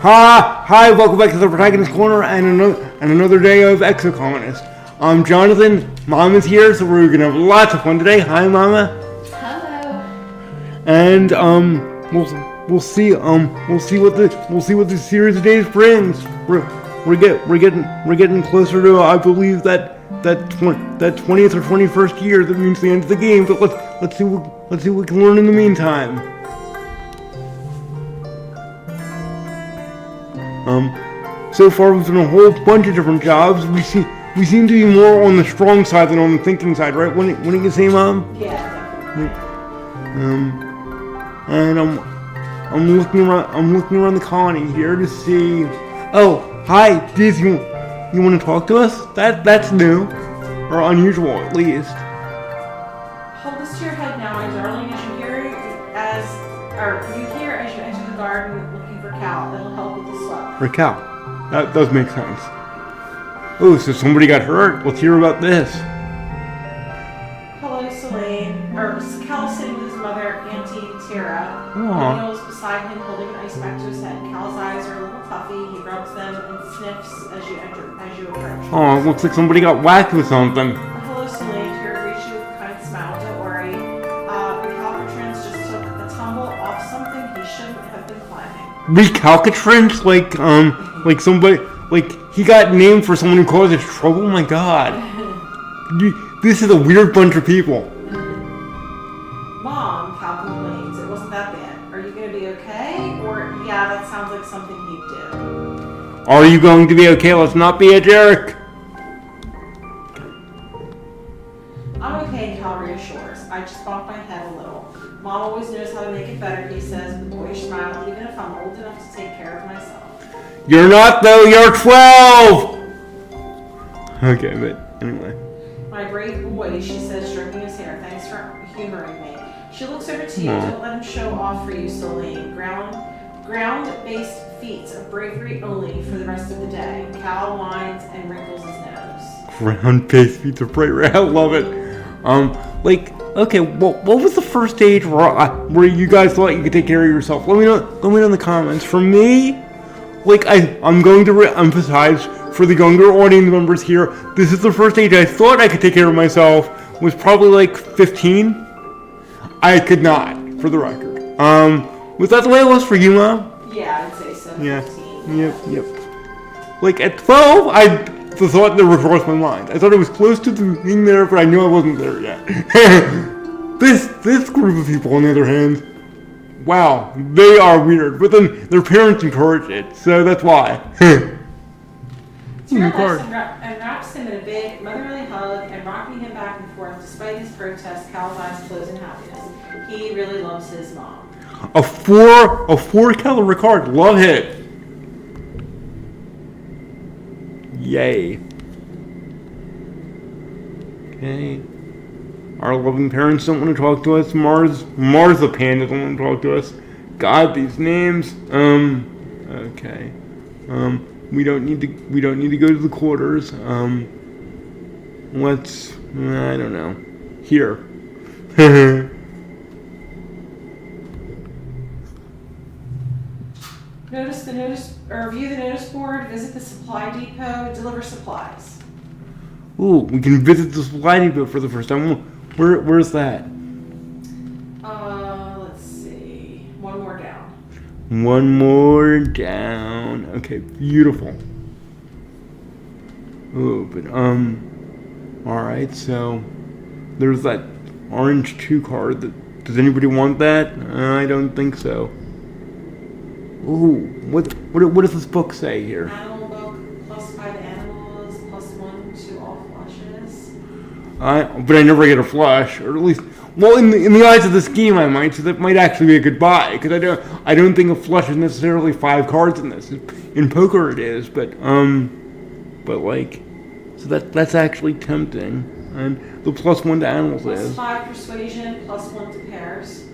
Hi, welcome back to the Protagonist Corner and another day of Exocolonist. I'm Jonathan. Mom is here, so we're gonna have lots of fun today. Hi, Mama. Hello. And we'll see what the series of days brings. We're getting closer to I believe that 20th or 21st year that means the end of the game. But let's see what we can learn in the meantime. So far we've done a whole bunch of different jobs. We seem to be more on the strong side than on the thinking side, right? Wouldn't you say, Mom? Yeah, definitely. And I'm looking around the colony here to see. Oh, hi, Diz. You want to talk to us? That's new, or unusual at least. Hold this to your head now, my darling, as you hear as you enter the garden looking for Cal. That'll help with the swell. Raquel, that does make sense. Oh, so somebody got hurt. Let's hear about this. Hello, Selene. Cal is sitting with his mother, Auntie Tara. Aww. Neil is beside him, holding an ice pack to his head. Cal's eyes are a little puffy. He rubs them and sniffs as you approach. Oh, looks like somebody got whacked with something. Hello, Selene. Tara greets you with a kind smile. Don't worry. Recalcitrance just took a tumble off something he shouldn't have been climbing. Recalcitrance? Like somebody, like he got named for someone who causes trouble? Oh my god. This is a weird bunch of people. Mom, Cal complains. It wasn't that bad. Are you going to be okay? Or, yeah, that sounds like something he'd do. Are you going to be okay? Let's not be a jerk. I'm okay, Cal reassures. I just bumped my head a little. Mom always knows how to make it better, he says with a boyish smile, even if I'm old enough to take care of myself. You're not though, you're 12! Okay, but anyway. My great boy, she says, stroking his hair. Thanks for humoring me. She looks over to you. Don't let him show off for you, Selene. Ground-based feats of bravery only for the rest of the day. Cal whines and wrinkles his nose. Ground-based feats of bravery, I love it. Okay, what was the first stage where you guys thought you could take care of yourself? Let me know in the comments. For me, I'm going to emphasize for the younger audience members here, this is the first stage I thought I could take care of myself, was probably 15. I could not, for the record. Was that the way it was for you, Mom? Yeah, I'd say so. Yeah. 15. Yep. At 12, the thought never crossed my mind. I thought it was close to being there, but I knew I wasn't there yet. This group of people, on the other hand, wow, they are weird. But then their parents encourage it, so that's why. Tara lifts and wraps him in a big motherly hug and rocking him back and forth despite his protest. Cal's eyes close in happiness. He really loves his mom. A 4 calorie card, love it. Yay. Okay. Our loving parents don't want to talk to us. Marzipan doesn't want to talk to us. God, these names. Okay. We don't need to go to the quarters. Let's. I don't know. Here. Review the notice board, visit the supply depot, deliver supplies. Ooh, we can visit the supply depot for the first time. Where's that? Let's see. One more down. One more down. Okay, beautiful. Oh, but alright, so there's that orange 2 card. Does anybody want that? I don't think so. Ooh, what does this book say here? Animal book, +5 animals, +1 to all flushes. But I never get a flush, or at least, well, in the eyes of this game, I might. So that might actually be a good buy, because I don't think a flush is necessarily 5 cards in this. In poker, it is, but so that's actually tempting. And the +1 to animals is +5 persuasion, +1 to pairs.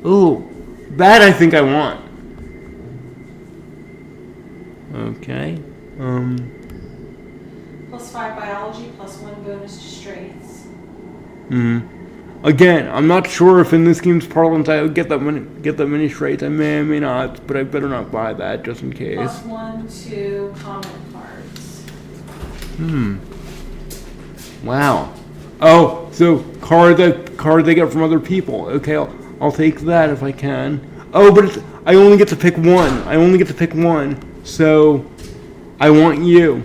Ooh, that I think I want. Okay. +5 biology, +1 bonus to strengths. Again, I'm not sure if in this game's parlance I would get that many straights. I may or may not, but I better not buy that just in case. +1, 2 comment cards. Wow. Oh, so cards I get from other people. Okay, I'll take that if I can. Oh, but I only get to pick one. So I want you.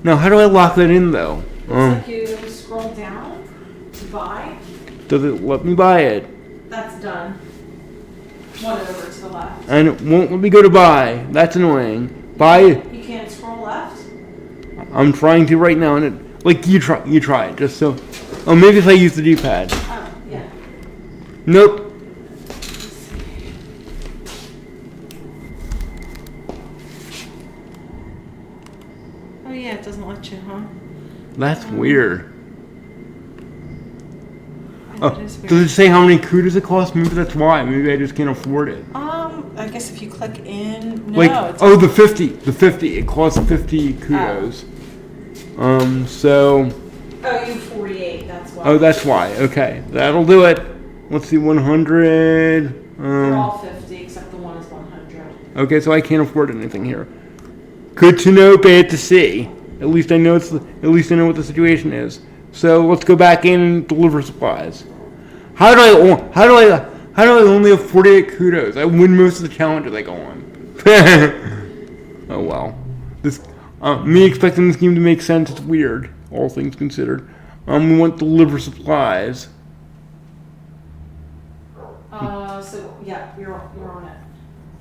Now, how do I lock that in though? Looks like you scroll down to buy. Does it let me buy it? That's done. One over to the left. And it won't let me go to buy. That's annoying. Buy. You can't scroll left? I'm trying to right now, and it like you try it just so. Oh, maybe if I use the D-pad. Oh, yeah. Nope. Oh yeah, it doesn't let you, huh? That's weird. That Oh, is weird. does it say how many kudos it costs? Maybe that's why. Maybe I just can't afford it. I guess if you click in, no, Like, it's oh, the 50. It costs 50 kudos. So. Oh, you 48. That's why. Oh, that's why. Okay, that'll do it. Let's see, 100. They're all 50 except the one is 100. Okay, so I can't afford anything here. Good to know, bad to see. At least I know what the situation is. So let's go back in and deliver supplies. How do I only have 48 kudos? I win most of the challenges I go on. Oh well. Me expecting this game to make sense is weird, all things considered. We want to deliver supplies. So yeah, you're on it.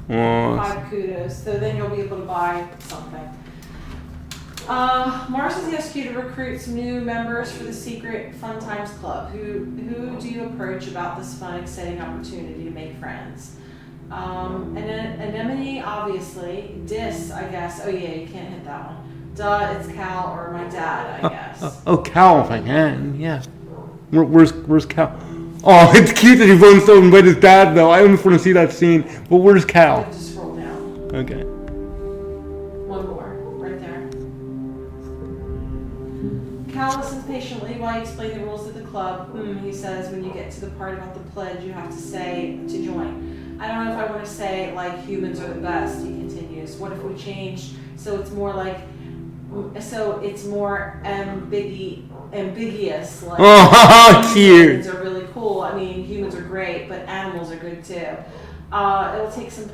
5 Uh, kudos. So then you'll be able to buy something. Mars has asked you to recruit some new members for the Secret Fun Times Club. Who do you approach about this fun, exciting opportunity to make friends? And then Anemone, obviously. Dis, I guess. Oh yeah, you can't hit that one. Duh, it's Cal or my dad, I guess. Cal, if I can, yeah. Where's Cal? Oh, it's cute that he wants to invite his dad, though. I almost want to see that scene. But where's You Cal? have to scroll down. Okay. One more, right there. Cal listens patiently while you explain the rules of the club. He says, when you get to the part about the pledge, you have to say to join. I don't know if I want to say, like, humans are the best, he continues. What if we changed so it's more like, so it's more ambiguous, like, Oh, cute. humans are really cool. I mean, humans are great, but animals are good too. It'll take some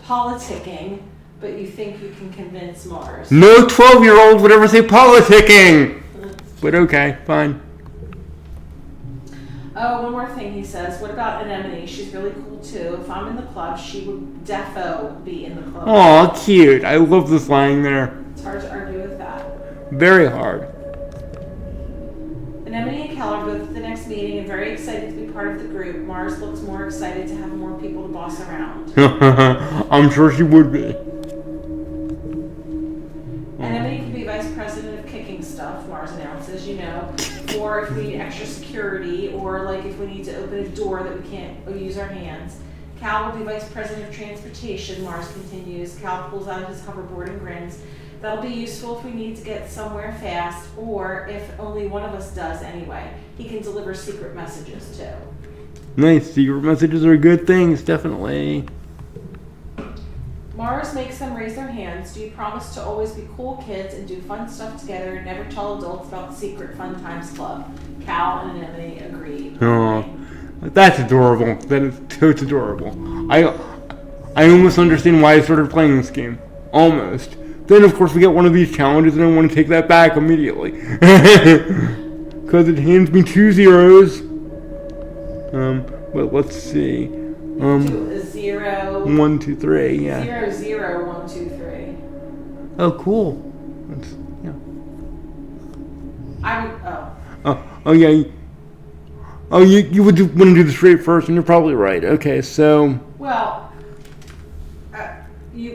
politicking, but you think you can convince Mars. No 12-year-old would ever say politicking. But okay, fine. Oh, one more thing he says. What about Anemone? She's really cool too. If I'm in the club, she would defo be in the club. Oh, cute. I love this line there. It's hard to argue with that. Very hard. Anemone and Cal are both at the next meeting and very excited to be part of the group. Mars looks more excited to have more people to boss around. I'm sure she would be. Anemone can be vice president of kicking stuff, Mars announces, or if we need extra security, or like if we need to open a door that we can't use our hands. Cal will be vice president of transportation, Mars continues. Cal pulls out his hoverboard and grins. That'll be useful if we need to get somewhere fast, or if only one of us does anyway. He can deliver secret messages too. Nice. Secret messages are good things, definitely. Mars makes them raise their hands. Do you promise to always be cool kids and do fun stuff together and never tell adults about the Secret Fun Times Club? Cal and Anemone agreed. Oh, that's adorable. It's adorable. I almost understand why I started playing this game. Almost. Then, of course, we get one of these challenges, and I want to take that back immediately. Because it hands me 2 zeros. But let's see. Do a 0. 1, 2, 3, yeah. 0, 0, 1, 2, 3. Oh, cool. That's, yeah. I would. Oh, yeah. Oh, you would want to do the straight first, and you're probably right. Okay, so. Well.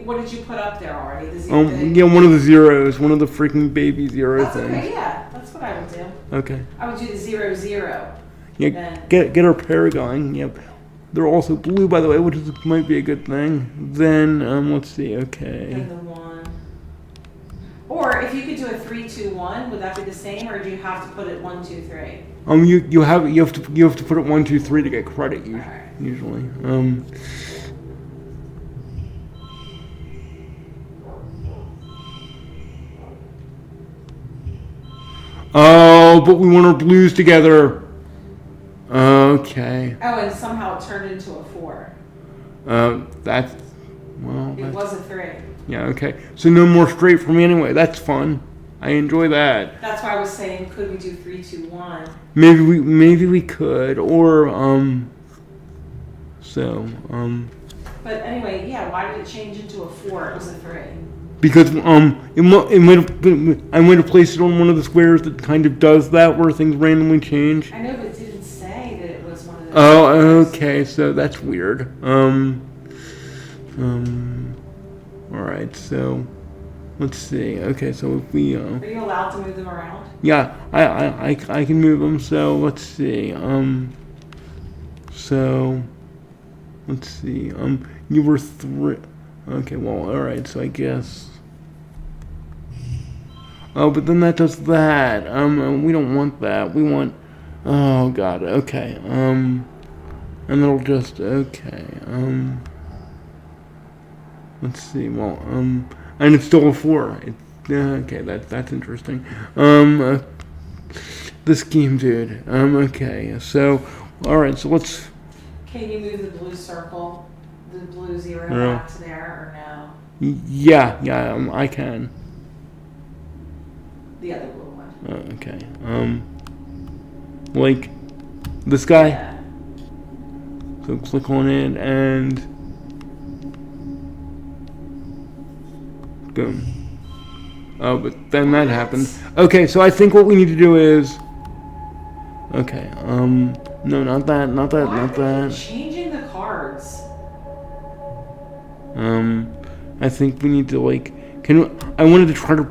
What did you put up there already? The 0. Yeah, one of the zeros, one of the freaking baby zero That's things. okay. Yeah, that's what I would do. Okay. I would do the 0, 0. Yeah, Then. get our pair going. Yep. They're also blue, by the way, which might be a good thing. Then, let's see. Okay. Then the 1. Or Or if you could do a 3, 2, 1, would that be the same, or do you have to put it 1, 2, 3? You have to put it 1, 2, 3 to get credit Alright. usually. Oh, but we want our blues together. Okay. Oh, and somehow it turned into a 4. That's well. It was a 3. Yeah. Okay. So no more straight for me anyway. That's fun. I enjoy that. That's why I was saying, could we do 3, 2, 1? Maybe we could, or But anyway, yeah. Why did it change into a 4? It was a 3. because I might have placed it on one of the squares that kind of does that, where things randomly change. I know, but it didn't say that it was one of those. Oh, okay. So that's weird. All right. So let's see. Okay. So if we Are you allowed to move them around? yeah, I can move them. So let's see. So let's see. You were 3. Okay. Well. All right. So I guess. Oh, but then that does that. We don't want that. We want. Oh God. Okay. And it'll just. Okay. Let's see. Well. And it's still a 4. Okay. That's interesting. The scheme, dude. Okay. So. All right. So let's. Can you move the blue circle, the blue 0 Yeah. back to there, or no? Yeah. I can. The other blue one. Okay. Like this guy. Yeah. So click on it and boom. Oh, but then that happened. Okay, so I think what we need to do is. Okay. No, not that. Not that. Why Not are they that. changing the cards? I think we need to like. I wanted to try to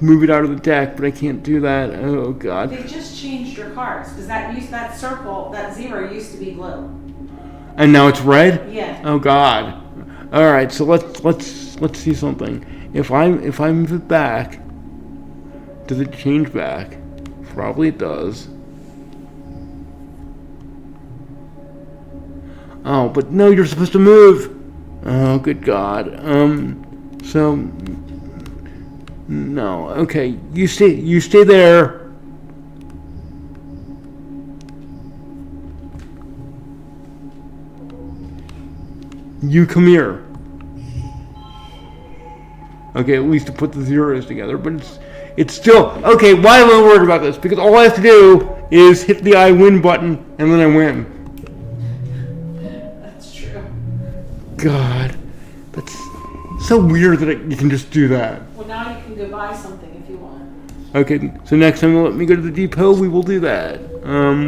move it out of the deck, but I can't do that. Oh God. They just changed your cards because that circle, that 0 used to be blue. And now it's red. Yeah. Oh God. All right. So let's see something. If I move it back, does it change back? Probably it does. Oh, but no, you're supposed to move. Oh, good God. So no. Okay, you stay there. You come here. Okay, at least to put the zeros together, but it's still okay. Why am I worried about this? Because all I have to do is hit the I win button, and then I win. That's true. God, that's so weird that you can just do that. Well, now you can go buy something if you want. Okay, so next time you let me go to the depot, we will do that.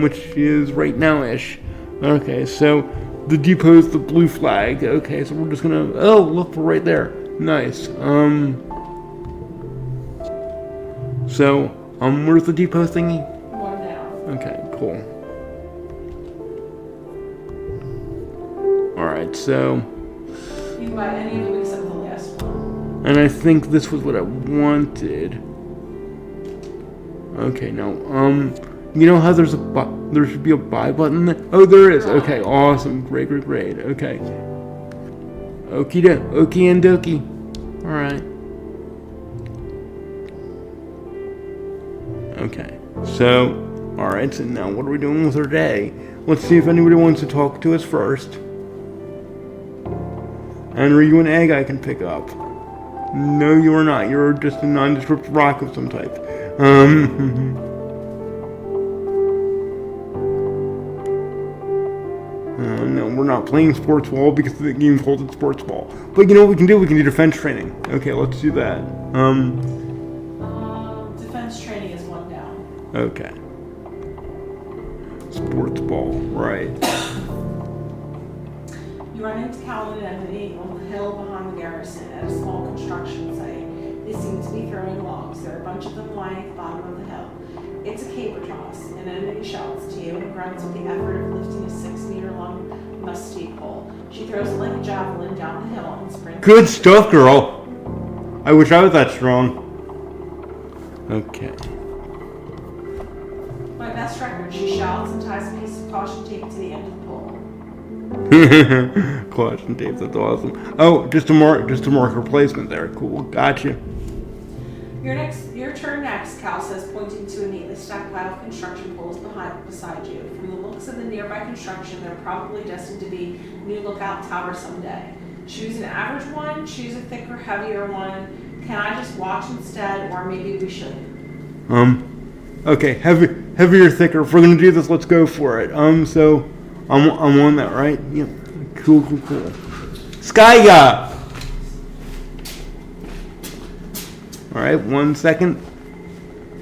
Which is right now-ish. Okay, so the depot is the blue flag. Okay, so we're just gonna. Oh, look, we're right there. Nice. So, where's the depot thingy? One down. Okay, cool. Alright, so. You can buy any of them except the last one. And I think this was what I wanted. Okay, now, you know how there should be a buy button there? Oh, there is. Okay, awesome. Great. Okay. Okie and dokie. Alright. Okay. So, alright, so now what are we doing with our day? Let's see if anybody wants to talk to us first. And are you an egg I can pick up? No, you are not. You're just a nondescript rock of some type. No, we're not playing sports ball because the game's called it sports ball. But you know what we can do? We can do defense training. Okay, let's do that. Defense training is one down. Okay. Sports ball, right. You run into Calvin and Emily on the hill behind the garrison at a small construction site. They seem to be throwing logs. There are a bunch of them lying at the bottom of the hill. It's a caber toss, and Emily shouts to you and grunts with the effort of lifting a 6-meter-long musty pole. She throws it like a javelin down the hill and sprints. Good stuff, girl. I wish I was that strong. Okay. My best record, she shouts and ties a piece of caution tape to the end of the pole. Caution tape, that's awesome. Oh, just a marker placement there. Cool, gotcha. Your turn next, Cal says, pointing to a neatly stacked pile of construction poles beside you. From the looks of the nearby construction, they're probably destined to be New Lookout Tower someday. Choose an average one, choose a thicker, heavier one. Can I just watch instead, or maybe we should? Okay, heavier, thicker. If we're gonna do this, let's go for it. So I'm on that, right? Yep. Cool. Skya! Alright, 1 second.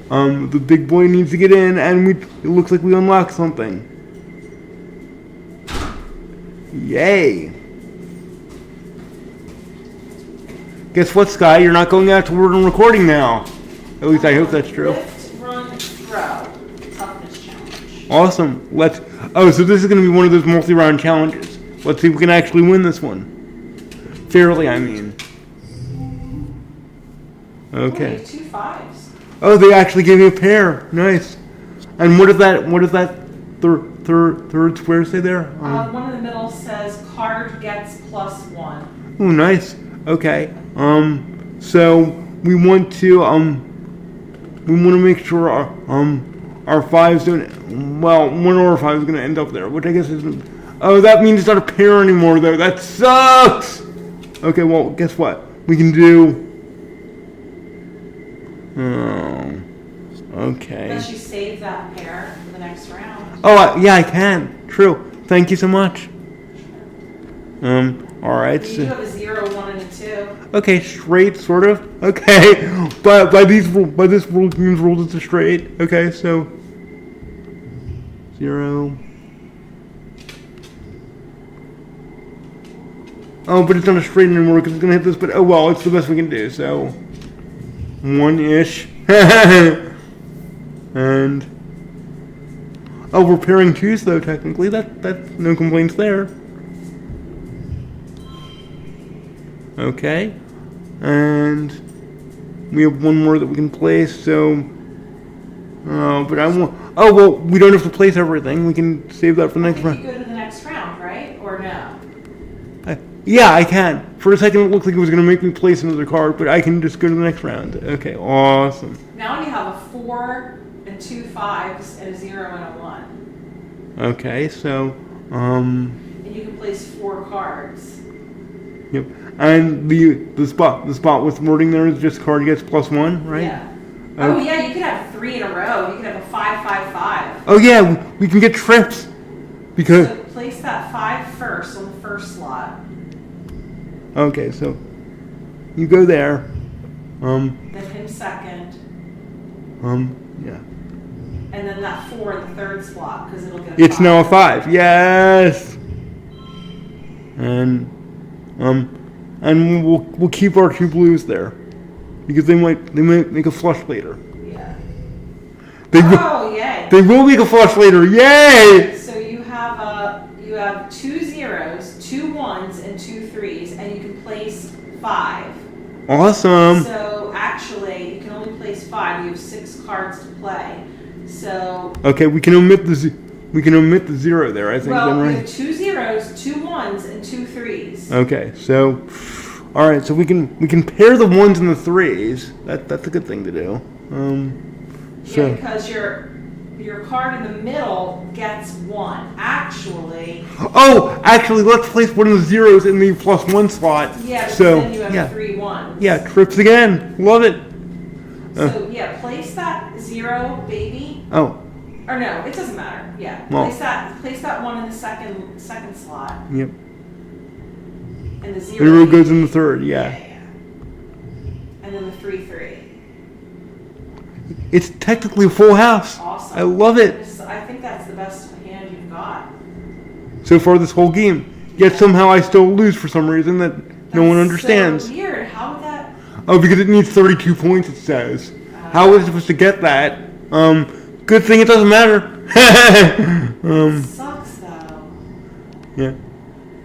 The big boy needs to get in, and it looks like we unlocked something. Yay! Guess what, Sky? You're not going afterward and recording now. At least I hope that's true. Lift, run, throw. Toughness challenge. Awesome. So this is going to be one of those multi-round challenges. Let's see if we can actually win this one. Fairly, I mean. Okay. Ooh, 2 5s. Oh, they actually gave me a pair. Nice. And what does that third square say there? One in the middle says card gets +1. Oh, nice. Okay. So we want to make sure our fives don't. Well, one of our five is going to end up there, which I guess isn't. Oh, that means it's not a pair anymore, though. That sucks. Okay. Well, guess what? We can do. Oh. Okay. Unless you save that pair for the next round. Oh, yeah, I can. True. Thank you so much. All right. You do have a 0, 1, and a 2. Okay, straight, sort of. Okay, but by this rule, it's a straight. Okay, so 0. Oh, but it's not a straight anymore because it's gonna hit this. But oh well, it's the best we can do. So 1-ish, and oh, we're pairing 2s though. Technically, that's no complaints there. Okay, and we have one more that we can place, so, but I won't, oh, well, we don't have to place everything, we can save that for the next You round. go to the next round, right? Or no? Yeah, I can. For a second, it looked like it was going to make me place another card, but I can just go to the next round. Okay, awesome. Now you have a 4 and 2 5s and a 0 and a 1. Okay, so, And you can place 4 cards. yep. And the spot with wording there is just card gets +1, right? Yeah. Oh yeah, you could have 3 in a row. You could have a 5 5 5. Oh yeah, we can get trips because. So place that 5 first on the first slot. Okay, so you go there. Then him second. Yeah. And then that 4 in the third slot because it'll get. It's now a 5. Yes. And we'll keep our 2 blues there because they might make a flush later. Yeah. Oh yay! They will make a flush later. Yay! So you have 2 0s, 2 1s, and 2 3s, and you can place 5. Awesome. So actually, you can only place 5. You have 6 cards to play. So. Okay, we can omit the 0 there. I think. Well, then, right? you have 2 0s, 2 1s, and 2 3s. Okay, so all right, so we can pair the 1s and the 3s. That's a good thing to do. So. Yeah, because your card in the middle gets 1. Actually. Oh, actually, let's place one of the 0s in the +1 slot. Yeah, because so, then you have yeah. 3 1s. Yeah, trips again. Love it. So yeah, place that 0, baby. Oh. Or no, it doesn't matter. Yeah, Well. place that 1 in the second slot. Yep. And the 0. 0 goes in the third. Yeah. And then the 3 3. It's technically a full house. Awesome. I love it. I think that's the best hand you've got. So far this whole game. Yet somehow I still lose for some reason that no one understands. So weird. How would that? Oh, because it needs 32 points, it says. How is it supposed to get that? Good thing it doesn't matter. Sucks though. Yeah.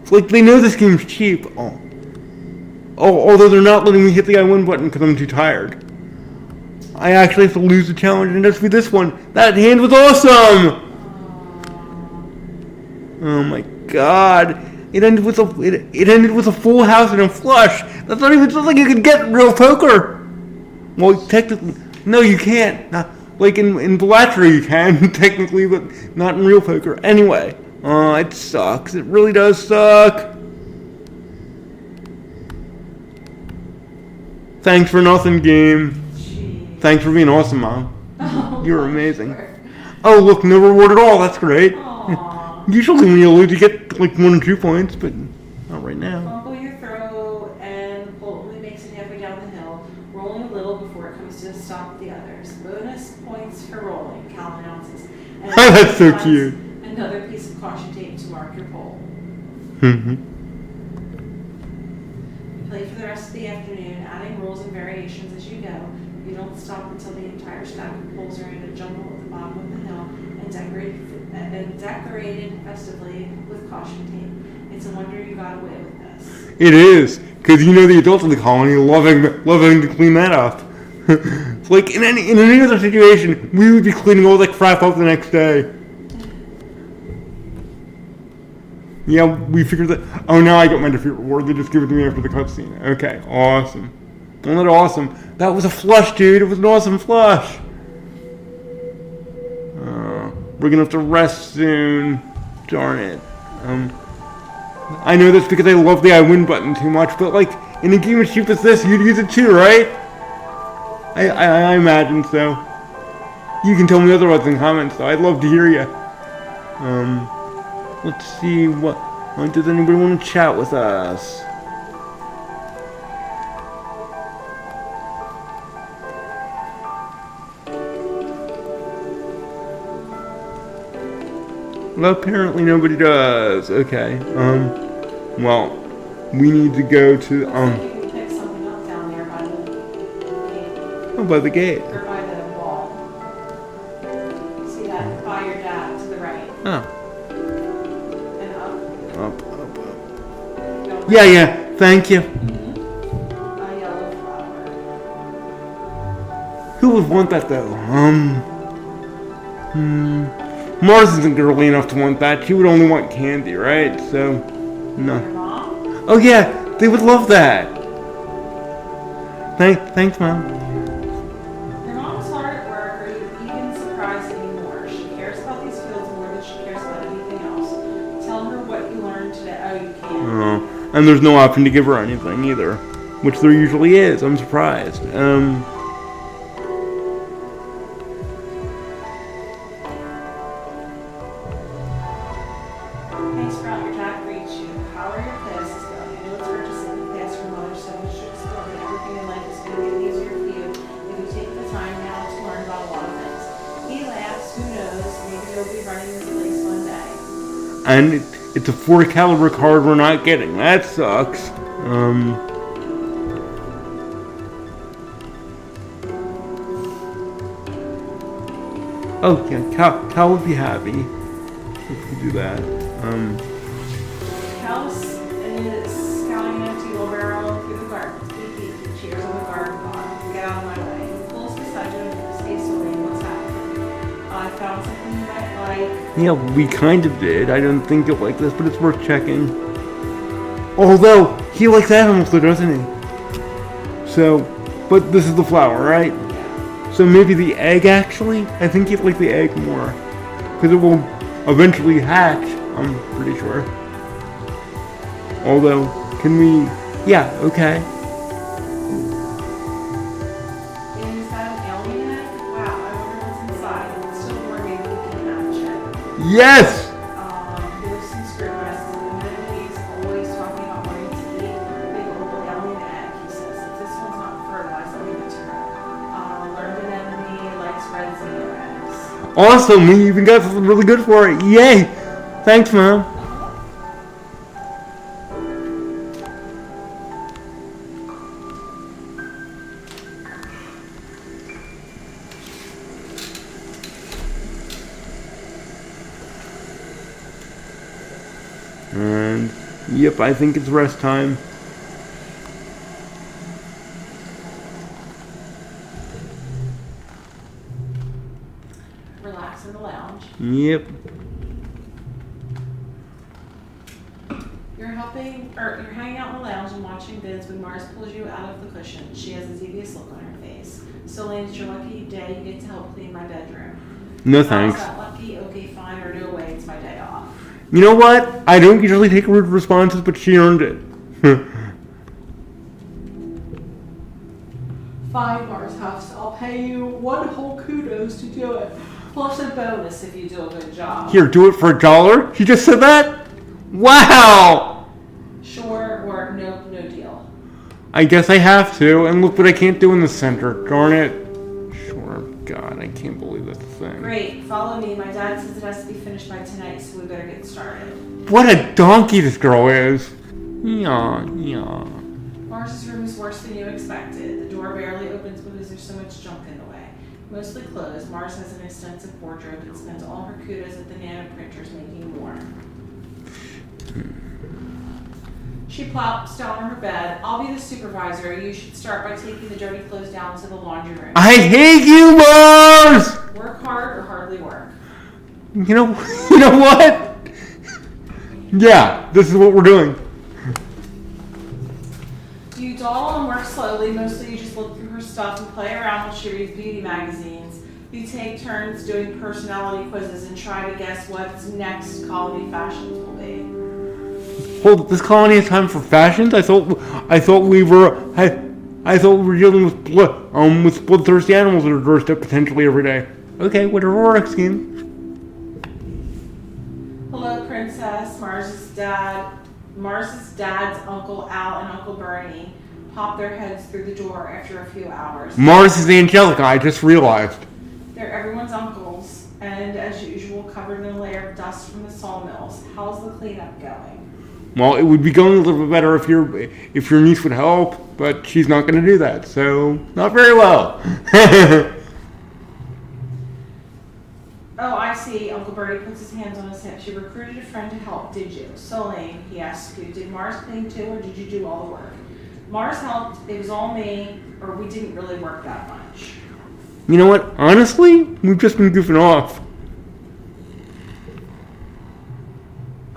It's like they know this game's cheap. Oh, although they're not letting me hit the I win button because I'm too tired. I actually have to lose the challenge and just be this one. That hand was awesome! Oh my god. It ended with a full house and a flush. That's not even something you can get in real poker. Well, technically, no, you can't. Like in Bellatra you can, technically, but not in real poker. Anyway, it sucks. It really does suck. Thanks for nothing, game. Jeez. Thanks for being awesome, Mom. Oh, You're amazing. sure. Oh, look, no reward at all. That's great. Aw. Usually when you lose, you get like 1 or 2 points, but not right now. Fumble your throw, and the pull only makes it halfway down the hill, rolling a little before it comes to stop the others. Bonus points for rolling, Cal announces. And That's so finds cute. Another piece of caution tape to mark your pole. Mhm. You play for the rest of the afternoon, adding rules and variations as you go. You don't stop until the entire stack of poles are in a jumble at the bottom of the hill and decorated festively with caution tape. It's a wonder you got away with this. It is, because you know the adults in the colony loving to clean that up. It's like in any other situation, we would be cleaning all that crap up the next day. Yeah, we figured that. Oh, now I got my defeat reward. They just give it to me after the cutscene. Okay, awesome. Wasn't that awesome? That was a flush, dude. It was an awesome flush. We're gonna have to rest soon. Darn it. I know that's because I love the I win button too much, but like in a game as cheap as this, you'd use it too, right? I imagine so. You can tell me otherwise in the comments, though. I'd love to hear you. Let's see what. Does anybody want to chat with us? Well, apparently nobody does. Okay. Well, we need to go to You can pick something up down there by the gate. Oh, by the gate. Or by the wall. See that? By your dad to the right. Oh. And up. Up. Go Yeah. Thank you. A yellow flower. Who would want that though? Mars isn't girly enough to want that. She would only want candy, right? So, no. Your mom? Oh yeah, they would love that. Thanks, Mom. Your mom's hard at work, or you'd even surprised anymore. She cares about these fields more than she cares about anything else. Tell her what you learned today. Oh, you can't. Oh, and there's no option to give her anything either, which there usually is. I'm surprised. Thanks for all your dad greets you. How are your classes going? I know it's hard to sit in class for mother, so we should explore that everything in life is going to get easier for you if you take the time now to learn about a lot of things. He laughs. Who knows? Maybe you'll be running this place one day. And it's a 4 caliber card we're not getting. That sucks. Oh yeah, Cal would be happy if we do that. Cal's is scouting an empty wheelbarrow through the garden. He cheers on the garden pot. Get out of my way. He pulls beside you and stays slowly. What's happening? I found something you might like. Yeah, we kind of did. I don't think you'll like this, but it's worth checking. Although, he likes animals though, doesn't he? So, but this is the flower, right? Yeah. So maybe the egg, actually? I think you'd like the egg more. Because it will eventually hatch, I'm pretty sure. Although, can we... Yeah, okay. Is that an alien egg? Wow, I wonder what's inside. If it's still warm, maybe we can hatch it. Yes! There's some scriptures, and then he's always talking about wanting to eat a big old alien egg. He says, if this one's not fertilized, I'll give it to her. Learned anemone likes red zeo eggs. Awesome, we even got something really good for it. Yay! Thanks, Mom. And, yep, I think it's rest time. relax in the lounge. Yep. You're hanging out in the lounge and watching vids when Mars pulls you out of the cushion. She has the devious look on her face. So, Lane, it's your lucky day. You get to help clean my bedroom. No How's thanks. that lucky? Okay, fine, or no way. It's my day off. You know what? I don't usually take rude responses, but she earned it. Fine, Mars huffs. I'll pay you 1 whole kudos to do it. Plus a bonus if you do a good job. Here, do it for $1? She just said that? Wow! Sure, or nope, no deal. I guess I have to, and look what I can't do in the center. Darn it. Sure, God, I can't believe that's a thing. Great, follow me. My dad says it has to be finished by tonight, so we better get started. What a donkey this girl is. Yeah. Mars's room is worse than you expected. The door barely opens because there's so much junk in the way. Mostly clothes, Mars has an extensive wardrobe and spends all her kudos at the nano printers making more. She plops down on her bed. I'll be the supervisor. You should start by taking the dirty clothes down to the laundry room. I hate you, Mars! Work hard or hardly work. You know what? Yeah, this is what we're doing. You dawdle and work slowly. Mostly you just look through her stuff and play around while she reads beauty magazines. You take turns doing personality quizzes and try to guess what next colony fashions will be. Hold up, this colony has time for fashions? I thought we were dealing with bloodthirsty animals that are doorstep potentially every day. Okay, whatever works, scheme. Hello, Princess. Mars's dad's Uncle Al and Uncle Bernie pop their heads through the door after a few hours. Mars is Angelica, I just realized. They're everyone's uncles, and as usual, covered in a layer of dust from the sawmills. How's the cleanup going? Well, it would be going a little bit better if your niece would help, but she's not going to do that, so not very well. Oh, I see. Uncle Bertie puts his hands on his hips. You recruited a friend to help, did you? So, Lane, he asked you, did Mars clean too, or did you do all the work? Mars helped. It was all me, or we didn't really work that much. You know what? Honestly, we've just been goofing off.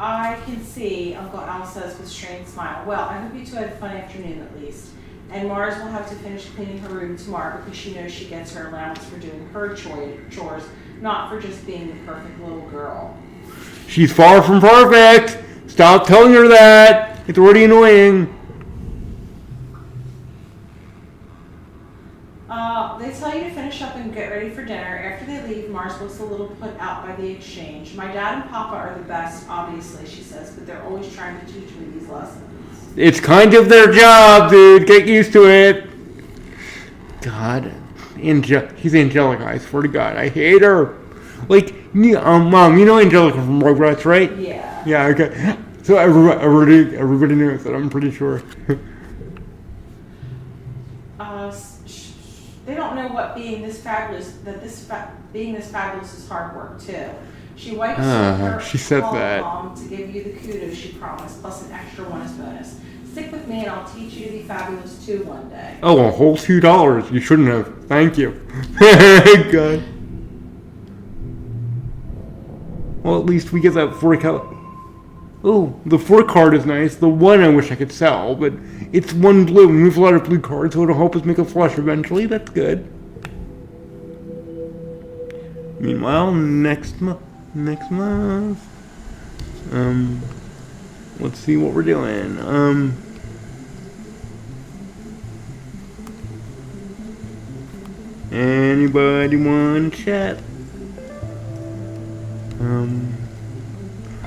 I can see, Uncle Al says with a strained smile. Well, I hope you two had a fun afternoon at least. And Mars will have to finish cleaning her room tomorrow because she knows she gets her allowance for doing her chores, not for just being the perfect little girl. She's far from perfect. Stop telling her that. It's already annoying. They tell you to finish up and get ready for dinner. After they leave, Mars looks a little put out by the exchange. My dad and Papa are the best, obviously, she says, but they're always trying to teach me these lessons. It's kind of their job, dude. Get used to it. God. She's Angelica, I swear to God. I hate her. Like, Mom, you know Angelica from Rugrats, right? Yeah. Yeah, okay. So everybody knows that, I'm pretty sure. They don't know what being this fabulous is hard work too. She wipes her she said that. palm to give you the kudos she promised, plus an extra one as bonus. Stick with me and I'll teach you to be fabulous too one day. Oh, a whole $2. You shouldn't have. Thank you. God. Well, at least we get that 4 Oh, the 4 card is nice. The 1 I wish I could sell, but it's 1 blue. We have a lot of blue cards, so it'll help us make a flush eventually. That's good. Meanwhile, next month. Let's see what we're doing. Anybody want to chat?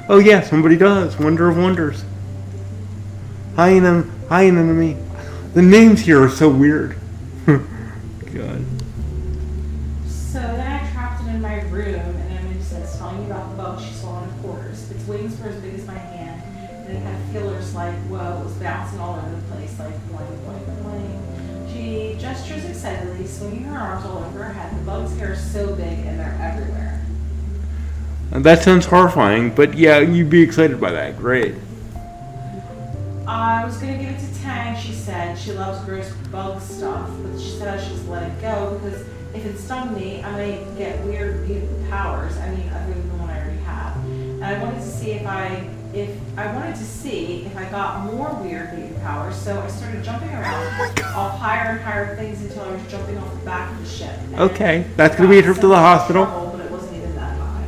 Oh yeah, somebody does. Wonder of Wonders. Hi, enemy. The names here are so weird. God. So then I trapped it in my room, and Emily says, telling me about the bug she saw in the quarters. Its wings were as big as my hand, and it had feelers like, whoa, it was bouncing all over the place, like boing, boing, boing. She gestures excitedly, swinging her arms all over her head. The bug's hair is so big, and they're everywhere. That sounds horrifying, but yeah, you'd be excited by that. Great. I was gonna give it to Tang. She said she loves gross bug stuff, but she said I should just let it go because if it stung me, I might get weird mutant powers. I mean, other than the one I already have. And I wanted to see if I got more weird mutant powers. So I started jumping around all higher and higher things until I was jumping off the back of the ship. And Okay, that's gonna be a trip to the hospital. But it wasn't even that high.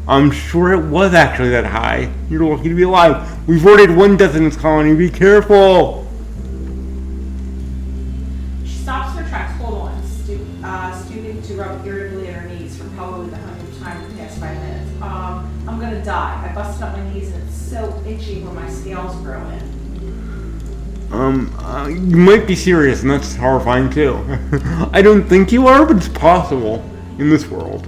I'm sure it was actually that high. You're lucky to be alive. We've already had one death in this colony. Be careful. She stops in her tracks. Hold on. Stooping to rub irritably at her knees for probably the 100th time in the past 5 minutes. I'm gonna die. I busted up my knees and it's so itchy where my scales grow in. You might be serious, and that's horrifying too. I don't think you are, but it's possible in this world.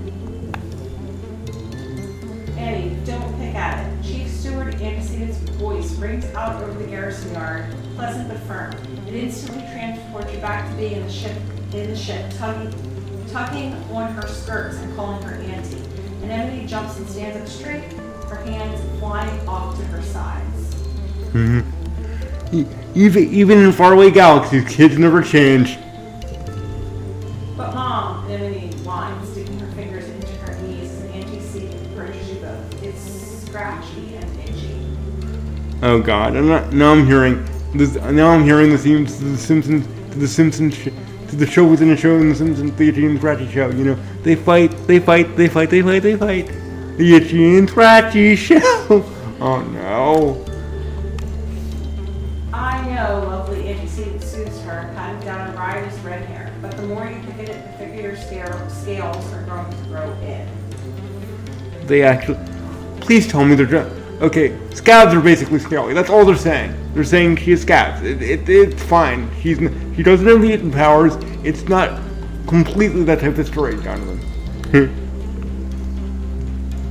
Annie, don't pick at it. Chief Steward Antecedent's voice rings out over the garrison yard, pleasant but firm. It instantly transports you back to being in the ship, tugging on her skirts and calling her auntie. Anemone jumps and stands up straight, her hands flying off to her sides. Even in faraway galaxies, kids never change. But Mom, Anemone whines, sticking her fingers into her knees as Antecedent approaches you both. It's scratchy and itchy. Oh God! Now I'm hearing this. Now I'm hearing the themes to the Simpsons, to the show within a show in the Simpsons, the Itchy and Scratchy show. You know, they fight. The Itchy and Scratchy show. Oh no! I know lovely Antecedent soothes her, patting down her riotous red hair. But the more you pick at it, the thicker your scales are going to grow in. They actually. Please tell me they're just. Okay, scabs are basically scaly. That's all they're saying. They're saying she has scabs. It's fine. She doesn't have mutant powers. It's not completely that type of story, Jonathan.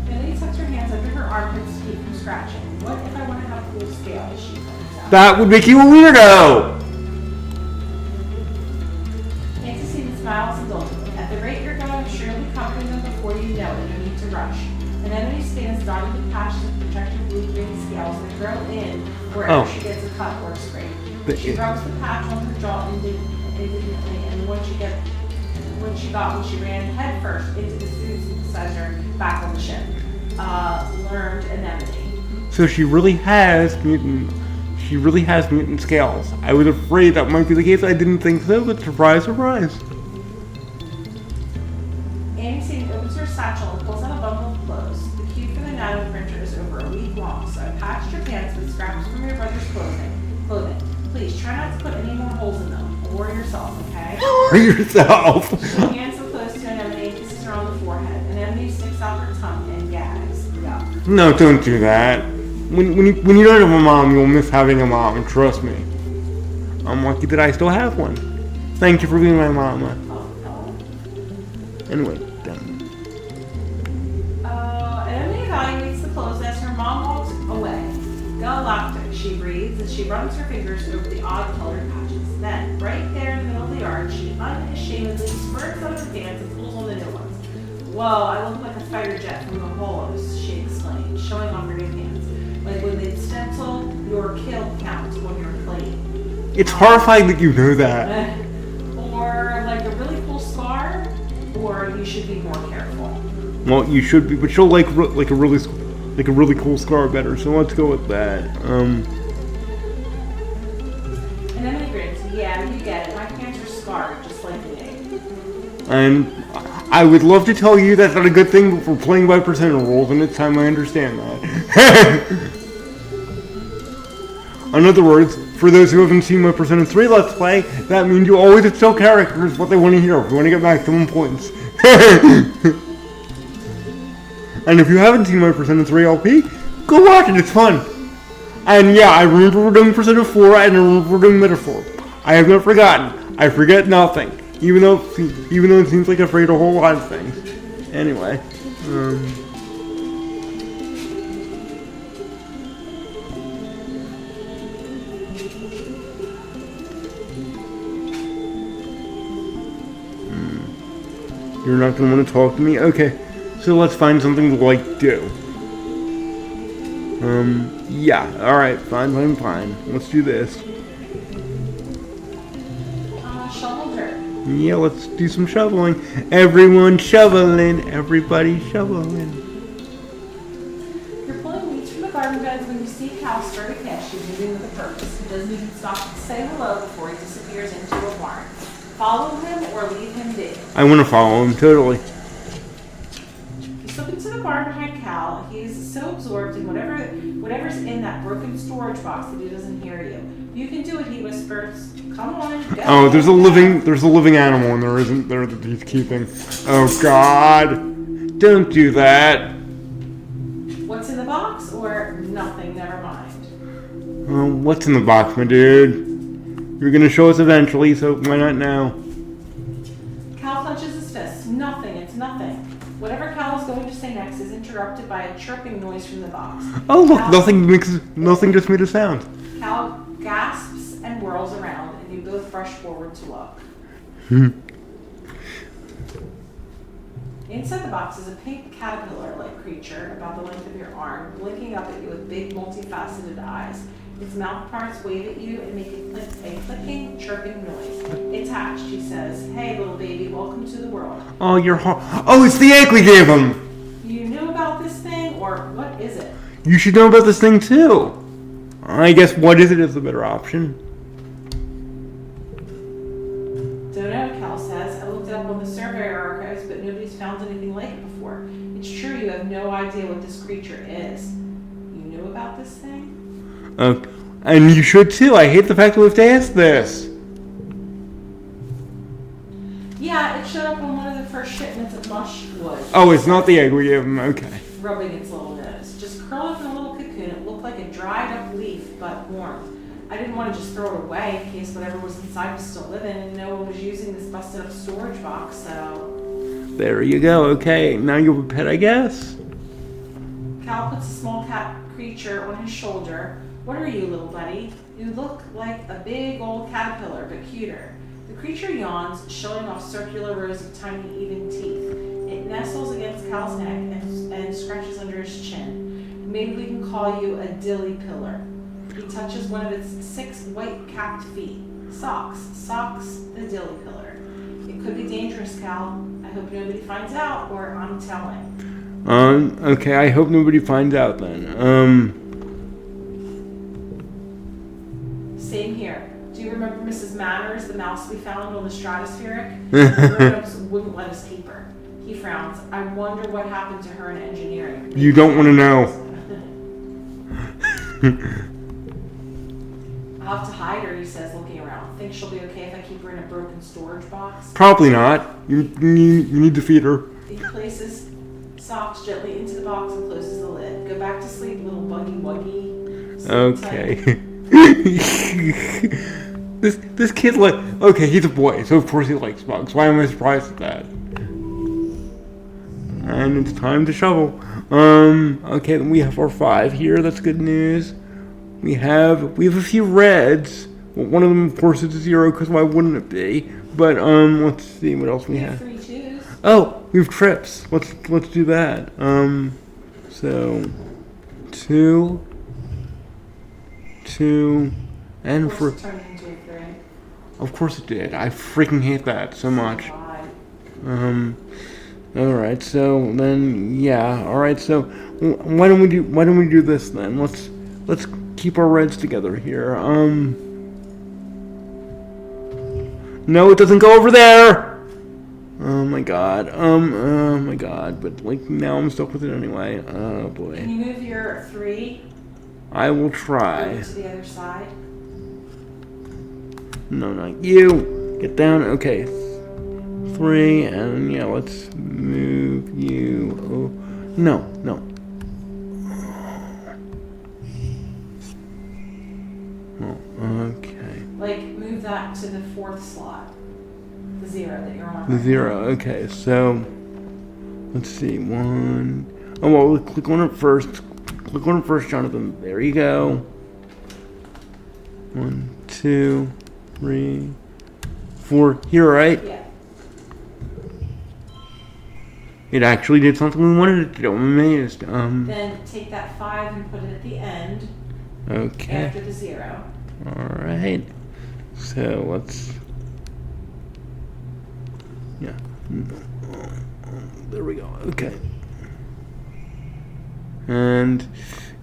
Lily tucks her hands under her armpits to keep from scratching. What if I want to have cool scales? She points out. That would make you a weirdo. Antecedent smiles indulgently. At the rate you're going, I'm sure you'll be covering them before you know it. No need to rush. Anemone stands dotted with patches of protective blue-green scales that grow in wherever she gets a cut or a scrape. She rubs the patch on her jaw indignantly, and when she ran head first into the food synthesizer back on the ship, learned Anemone. So she really has mutant scales. I was afraid that might be the case. I didn't think so, but surprise, surprise. Antecedent opens her satchel and pulls out a bundle of clothes. The queue for the nano printer is over a week long, so I patched your pants with scraps from your brother's clothing. Please try not to put any more holes in them, or yourself, okay? Or yourself. She hands the clothes to Anemone and kisses her on the forehead. Anemone sticks out her tongue and gags. Yuck. No, don't do that. When you don't have a mom, you'll miss having a mom, and trust me. I'm lucky that I still have one. Thank you for being my mama. Oh. Anyway, done. Anemone evaluates the clothes as her mom walks away. Galactic, she breathes as she runs her fingers over the odd-colored patches. Then, right there in the middle of the yard, she unashamedly squirts out her pants and pulls on the new ones. Whoa, I look like a fighter jet from the Hollows, she exclaimed, showing off her new pants. Like when they'd stencil your kill count on your plate. It's horrifying that you know that. Or like a really cool scar, or you should be more careful. Well, you should be, but she'll like a really cool scar better. So let's go with that. And then he grins. Yeah, you get it. My pants are scarred, just like me. And I would love to tell you that's not a good thing, but we're playing by percentile rules, and it's time I understand that. In other words, for those who haven't seen my Persona 3 Let's Play, that means you always tell characters what they want to hear if you want to get maximum points. And if you haven't seen my Persona 3 LP, go watch it, it's fun. And yeah, I remember we're doing Persona 4 and I remember we're doing Metaphor. I have not forgotten. I forget nothing. Even though it seems like I forget a whole lot of things. Anyway. You're not going to want to talk to me? Okay. So let's find something to, do. Yeah. All right. Fine. Let's do this. Shovel dirt. Yeah, let's do some shoveling. Everyone shoveling. Everybody shoveling. You're pulling weeds from the garden beds when you see Cal start a catch. He's moving with a purpose. He doesn't even stop to say hello before he disappears into a barn. Follow him or leave him be. I want to follow him totally. You slip into the barn behind Cal. He's so absorbed in whatever's in that broken storage box that he doesn't hear you. You can do it, he whispers. Come on, go. Oh, there's a living animal in there, isn't there, that he's keeping? Oh God! Don't do that. What's in the box or nothing? Never mind. What's in the box, my dude? You're gonna show us eventually, so why not now? Cal clenches his fist. Nothing. It's nothing. Whatever Cal is going to say next is interrupted by a chirping noise from the box. Oh look, Cal, nothing just made a sound. Cal gasps and whirls around, and you both rush forward to look. Inside the box is a pink caterpillar-like creature about the length of your arm, blinking up at you with big, multifaceted eyes. Its mouth parts wave at you and make a clicking, chirping noise. It's hatched, he says. Hey, little baby, welcome to the world. Oh, oh, it's the egg we gave him! You knew about this thing, or what is it? You should know about this thing too. I guess what is it is the better option. Don't know, Cal says. I looked up on the surveyor archives, but nobody's found anything like it before. It's true you have no idea what this creature is. You knew about this thing? And you should too. I hate the fact that we have to ask this. Yeah, it showed up on one of the first shipments of mush wood. Oh, it's not the egg we gave him. Okay. Rubbing its little nose. Just curled up in a little cocoon. It looked like a dried up leaf, but warm. I didn't want to just throw it away in case whatever was inside was still living and no one was using this busted up storage box, so... There you go. Okay, now you have a pet, I guess. Cal puts a small cat creature on his shoulder. What are you, little buddy? You look like a big old caterpillar, but cuter. The creature yawns, showing off circular rows of tiny, even teeth. It nestles against Cal's neck and scratches under his chin. Maybe we can call you a dilly pillar. He touches one of its 6 white-capped feet. Socks, the dilly pillar. It could be dangerous, Cal. I hope nobody finds out, or I'm telling. Okay, I hope nobody finds out then. Same here. Do you remember Mrs. Manners, the mouse we found on the stratospheric? The grown-ups wouldn't let us keep her. He frowns. I wonder what happened to her in engineering. You don't want to know. I'll have to hide her, he says, looking around. Think she'll be okay if I keep her in a broken storage box? Probably not. You need to feed her. He places socks gently into the box and closes the lid. Go back to sleep, little buggy wuggy. Okay. this kid okay, he's a boy, so of course he likes bugs. Why am I surprised at that? And it's time to shovel. Okay, then we have our 5 here. That's good news. We have a few reds. Well, one of them, of course, is a 0 because why wouldn't it be? But let's see what else we have. 3 twos. Oh, we have trips. Let's do that. So 2, and Of for course it turned into a 3. of course it did. I freaking hate that so much. Why? All right. So then, yeah. All right. So why don't we do this then? Let's keep our reds together here. No, it doesn't go over there. Oh my god. Oh my god. But now I'm stuck with it anyway. Oh boy. Can you move your 3 I will try. over to the other side? No, not you. Get down. Okay. 3, and yeah, let's move you. Oh, no. Oh, okay. Like, move that to the 4th slot. The 0 that you're on. The 0. Okay, so let's see. 1. Oh well, click on it first. Click on it first, Jonathan. There you go. 1, 2, 3, 4. Here, right? Yeah. It actually did something we wanted it to do. I'm amazed. Then take that 5 and put it at the end Okay. after the 0. Alright. So let's... Yeah. There we go. Okay. And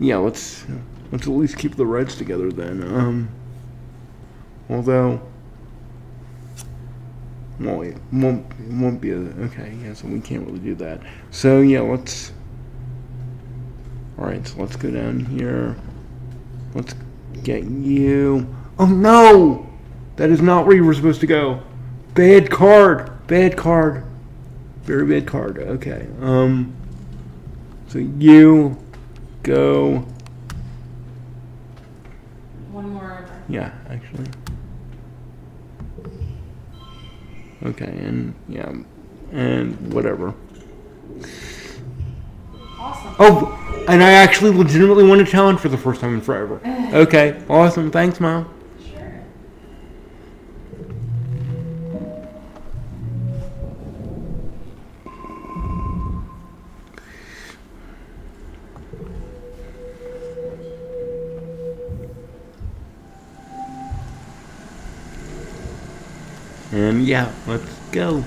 yeah, let's at least keep the reds together then. Although, well, it won't be okay. Yeah, so we can't really do that. So yeah, let's. All right, so let's go down here. Let's get you. Oh no, that is not where you were supposed to go. Bad card. Bad card. Very bad card. Okay. So you go. One more over. Yeah, actually. Okay, and yeah, and whatever. Awesome. Oh, and I actually legitimately won a challenge for the first time in forever. Okay, awesome. Thanks, Mom. Sure. And yeah, let's go.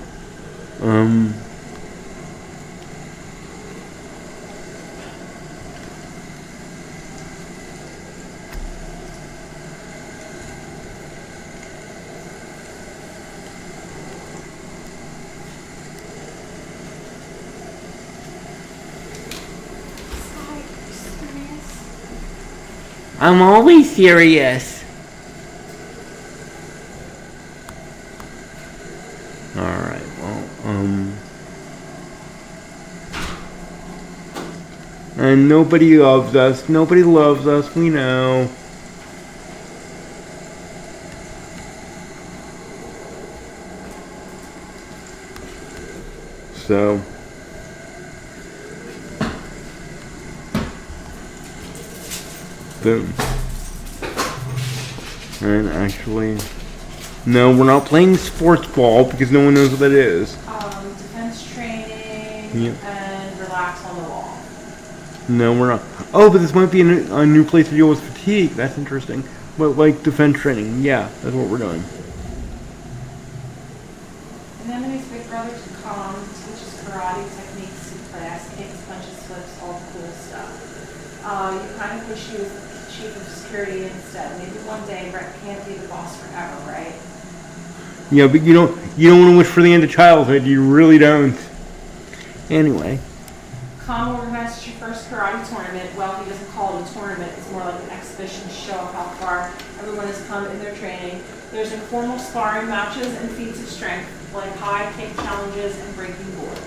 I'm always serious. Alright, well, and nobody loves us. Nobody loves us, we know. So, boom. And actually, no, we're not playing sports ball because no one knows what that is. Defense training Yeah. and relax on the wall. No, we're not. Oh, but this might be a new place to deal with fatigue. That's interesting. But like defense training, yeah, that's what we're doing. Anemone's big brother Tom teaches karate techniques in class, kicks, punches, flips, all the cool stuff. You kind of wish he was chief of security instead. Maybe one day Brett can't be the boss forever, right? Yeah, but you don't want to wish for the end of childhood. You really don't. Anyway. Com organizes your first karate tournament. Well, he doesn't call it a tournament. It's more like an exhibition to show off how far everyone has come in their training. There's informal sparring matches and feats of strength, like high kick challenges and breaking boards.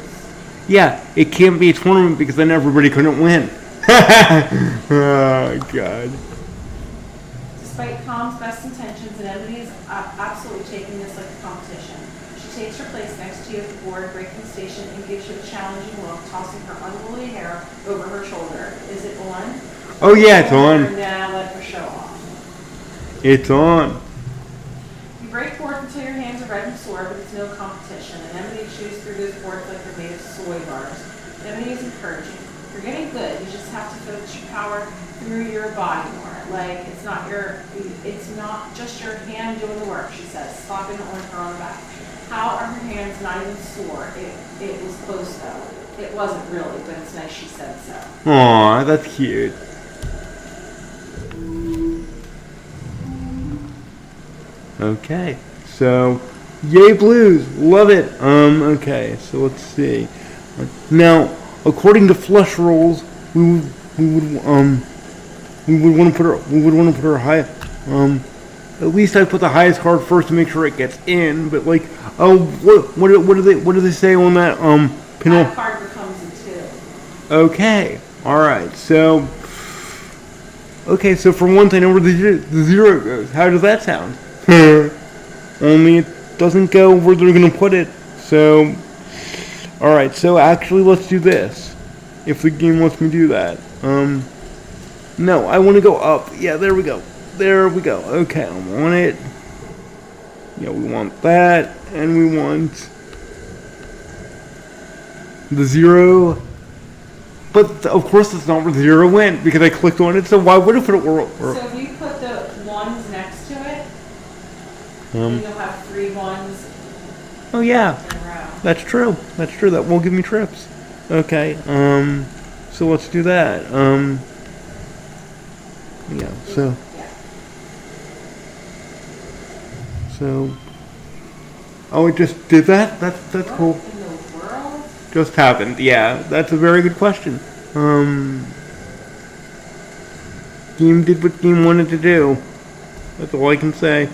Yeah, it can't be a tournament because then everybody couldn't win. Oh, God. Despite Com's best intentions, Anemone is absolutely taking this like a competition. She takes her place next to you at the board breaking station and gives you a challenging look, tossing her unruly hair over her shoulder. Is it on? Oh, yeah, it's on. Now let her show off. It's on. You break boards until your hands are red and sore, but it's no competition. Anemone chews through those boards like they're made of soy bars. Anemone is encouraging. You're getting good. You just have to focus your power through your body more. Like it's not just your hand doing the work, she says, slapping her on the back. How are her hands not even sore? It was close though. It wasn't really, but it's nice she said so. Aw, that's cute. Okay, so yay blues, love it. Okay, so let's see. Now, according to flush rules, we would want to put our high. At least I put the highest card first to make sure it gets in. But like, oh, what do they say on that pinhole? That card becomes a 2. Okay, all right. So, okay, so for once I know where the 0 goes. How does that sound? Only it doesn't go where they're gonna put it. So, all right. So actually, let's do this. If the game lets me do that. No, I want to go up. Yeah, there we go. There we go. Okay, I want it. Yeah, we want that, and we want the 0. But of course it's not where the 0 went because I clicked on it. So why would it put it where? So if you put the 1s next to it, then you'll have 3 1s Oh yeah, in a row. that's true. That's true. That won't give me trips. Okay. So let's do that. Yeah. So. Yeah. So. Oh, it just did that. That's cool. What in the world? Just happened. Yeah, that's a very good question. Game did what game wanted to do. That's all I can say.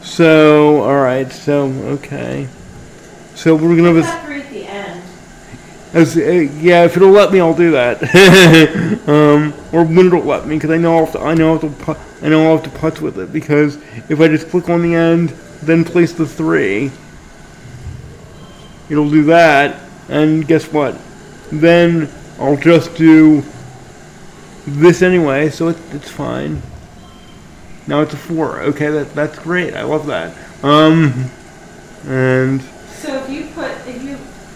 So, alright, so, okay. So we're gonna Put have that 3 at the end. yeah, if it'll let me, I'll do that. Or when it'll let me, because I know I'll have to putz with it, because if I just click on the end, then place the 3, it'll do that, and guess what? Then I'll just do this anyway, so it's fine. Now it's a 4. Okay, that's great. I love that. And So if you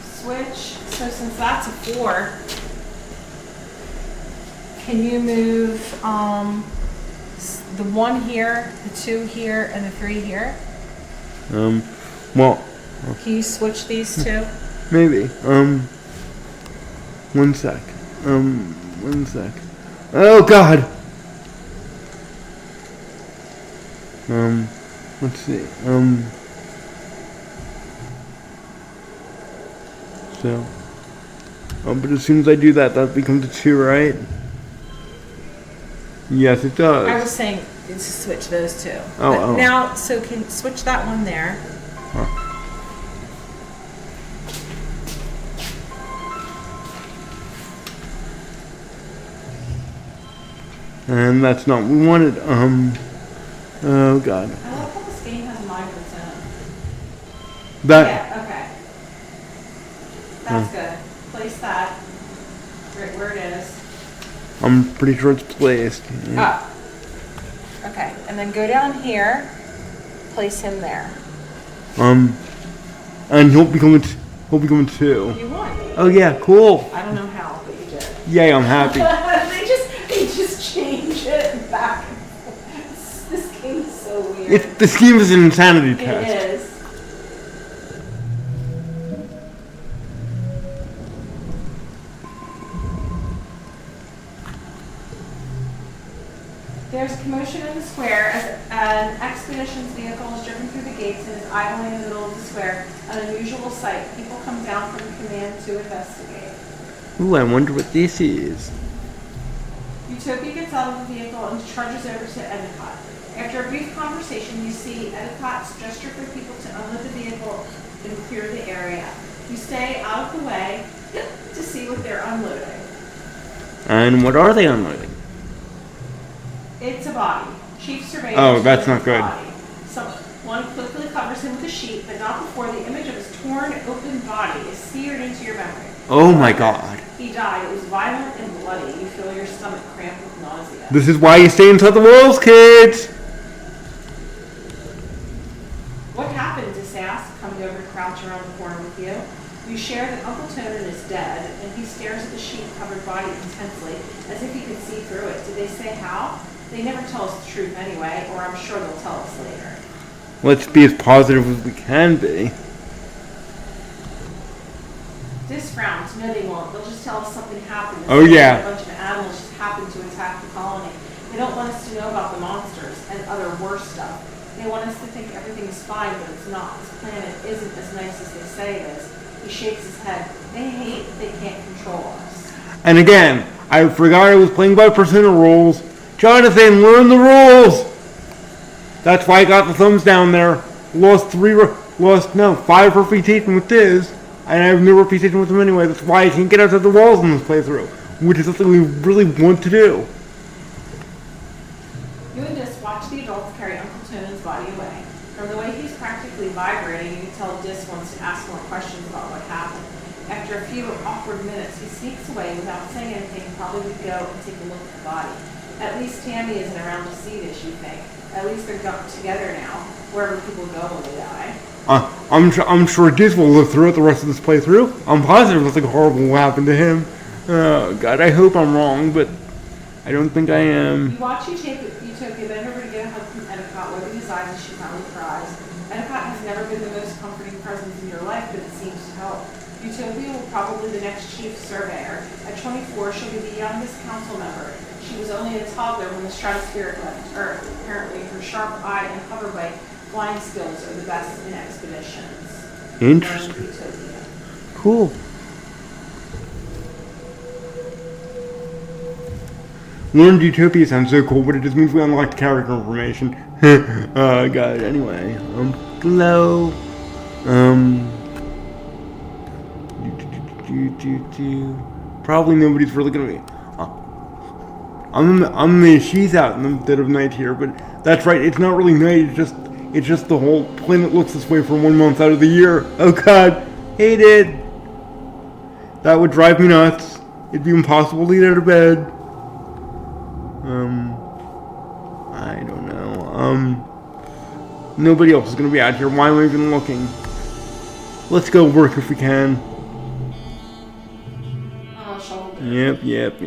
switch, so since that's a 4, can you move the 1 here, the 2 here, and the 3 here? well, Can you switch these two? maybe. One sec. One sec. Oh God. Let's see. So. But as soon as I do that, that becomes a 2, right? Yes, it does. I was saying to switch those two. Oh, But oh. now, so can switch that one there. And that's not what we wanted. Oh God. I love how this game has migrants in it. That. Yeah, okay. That's good. Place that right where it is. I'm pretty sure it's placed. Yeah. Up. Okay, and then go down here, place him there. And he'll become 2. You won. Oh yeah, cool. I don't know how, but you did. Yay, I'm happy. they just change it back and forth. This game is so weird. This game is an insanity It test. is. There's commotion in the square as an expedition's vehicle is driven through the gates and is idling in the middle of the square. An unusual sight. People come down from the command to investigate. Ooh, I wonder what this is. Utopia gets out of the vehicle and charges over to Endicott. After a brief conversation, you see Endicott's gesture for people to unload the vehicle and clear the area. You stay out of the way to see what they're unloading. And what are they unloading? It's a body. Chief Surveyor. Oh, that's not good. Body. Someone quickly covers him with a sheet, but not before the image of his torn, open body is seared into your memory. Oh my God. He died. It was violent and bloody. You feel your stomach cramp with nausea. This is why you stay inside the walls, kids. What happened? Dis asks, coming over to crouch around the corner with you. You share that Uncle Tonin is dead, and he stares at the sheet-covered body intensely, as if he could see through it. Did they say how? They never tell us the truth anyway, or I'm sure they'll tell us later. Let's be as positive as we can be. Dis frowns. No, they won't. They'll just tell us something happened. Oh, yeah. A bunch of animals just happened to attack the colony. They don't want us to know about the monsters and other worse stuff. They want us to think everything's fine, but it's not. This planet isn't as nice as they say it is. He shakes his head. They hate that they can't control us. And again, I forgot I was playing by Persona rules. Jonathan, learn the rules. That's why I got the thumbs down there. Lost 5 reputation with this, and I have no reputation with him anyway. That's why I can't get outside the walls in this playthrough, which is something we really want to do. You and Dis watch the adults carry Uncle Tonin's body away. From the way he's practically vibrating, you can tell Dis wants to ask more questions about what happened. After a few awkward minutes, he sneaks away without saying anything. Probably would go and take a look at the body. At least Tammy isn't around to see this, you think. At least they're together now. wherever people go when they die. I'm sure Diz will live through it the rest of this playthrough. I'm positive nothing horrible will happen to him. Oh God, I hope I'm wrong, but I don't think I am. You watch Utopia, then her to get a hug from Epcot, wiping his eyes as she finally cries. Epcot has never been the most comforting presence in your life, but it seems to help. Utopia will probably be the next chief surveyor. At 24, she'll be the youngest council member. She was only a toddler when the Stratospheric left Earth. Apparently, her sharp eye and hoverbike flying skills are the best in expeditions. Interesting. Utopia. Cool. Learned Utopia sounds so cool, but it just means we unlocked character information. God, anyway. Glow. Probably nobody's really gonna be. She's out in the dead of night here, but that's right. It's not really night. It's just the whole planet looks this way for 1 month out of the year. Oh God, hate it. That would drive me nuts. It'd be impossible to get out of bed. I don't know. Nobody else is gonna be out here. Why am I even looking? Let's go work if we can. Yep. The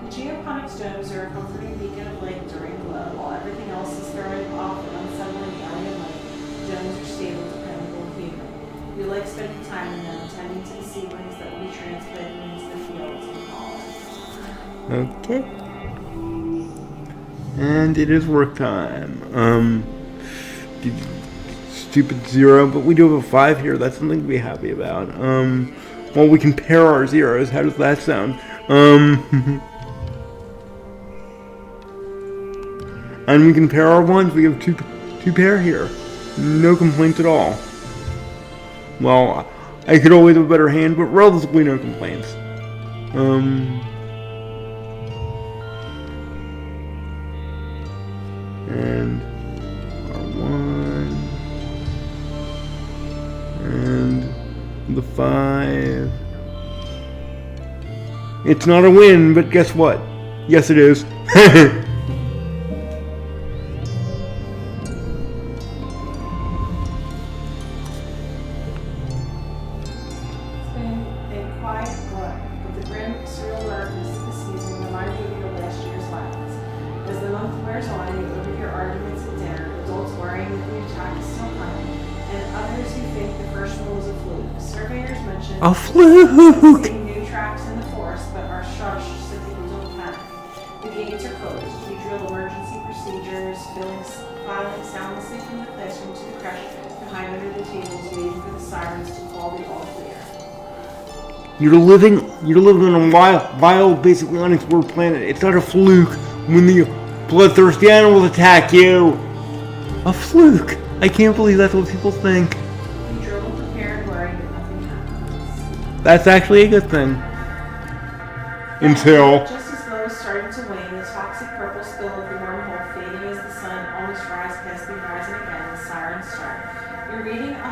geoponic stones are a comforting beacon of light during glow. While everything else is throwing off an unsettling alien light, domes are stable, dependable, and human. We like spending time in them, tending to the seedlings that will be transplanted into the fields and colonies. Okay. And it is work time. Stupid 0, but we do have a 5 here. That's something to be happy about. Well, we can pair our zeros. How does that sound? And we can pair our ones. We have two pair here. No complaints at all. Well, I could always have a better hand, but relatively no complaints. And our 1 and the 5. It's not a win, but guess what? Yes, it is. A fluke! Seeing new tracks in the forest, but are shushed so people don't panic. The gates are closed. We drill emergency procedures, filing soundlessly from the classroom to the crush behind under the tables, waiting for the sirens to call the all clear. You're living on a wild, basically unexplored planet. It's not a fluke when the bloodthirsty animals attack you. A fluke. I can't believe that's what people think. That's actually a good thing. Until... Just as glow is starting to wane, the toxic purple spill of the wormhole fading as the sun almost rises past the horizon again, the sirens start. You're reading a